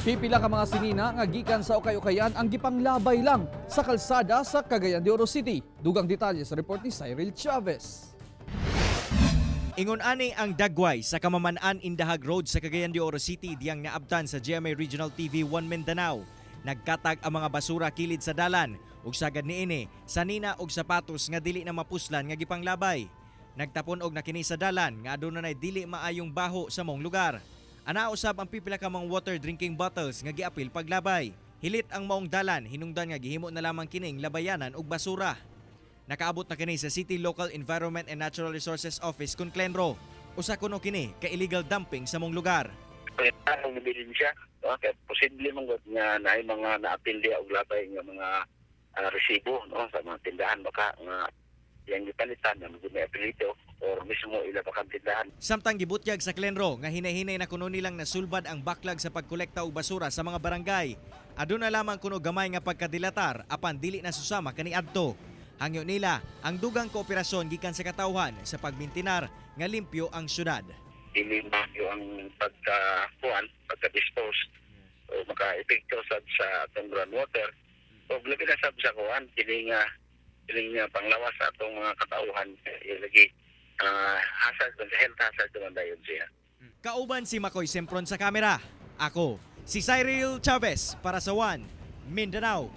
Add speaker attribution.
Speaker 1: Pipila ka mga sinina nga gikan sa ukay-ukayan ang gipanglabay lang sa kalsada sa Cagayan de Oro City. Dugang detalye sa report ni Cyril Chavez.
Speaker 2: Ingon ani ang dagway sa Kamaman-an Indahag Road sa Cagayan de Oro City diyang naabtan sa GMA Regional TV 1 Mindanao. Nagkatag ang mga basura kilid sa dalan ug sagad niini sanina og sapatos nga dili na mapuslan nga gipanglabay. Nagtapon og nakini sa dalan nga adunay dili maayong baho sa mong lugar. Ana usab ang pipila ka mga water drinking bottles nga giapil paglabay. Hilit ang maong dalan hinungdan nga gihimo na lamang kining labayanan og basura. Nakaabot na kini sa City Local Environment and Natural Resources Office kun Klenro. Usa kuno kini ka illegal dumping sa mong lugar.
Speaker 3: Ang nabilin siya, no? Kaya posible mong nga na mga naapil dia og labay nga mga resibo, no? Sa mga tindahan baka nga yang gipalitan nga may apelyido or mismo ila pa tindahan.
Speaker 2: Samtang gibutyag sa Klenro nga hinay-hinay na kuno nilang nasulbad ang backlog sa pagkolekta og basura sa mga barangay. Aduna lamang kuno gamay nga pagkadilatar apan dili na susama kaniadto. Hangyo nila ang dugang kooperasyon gikan sa katawhan sa pagmintinar nga limpyo ang syudad.
Speaker 3: Dili mayo ang pagka-dispose o maka-epekto sa atong groundwater. O labi na sa kuan, dili nga panglawas sa atong mga katauhan. Lagi hazard, health hazard naman dayon siya.
Speaker 2: Kauban si Makoy Sempron sa kamera. Ako, si Cyril Chavez para sa 1 Mindanao.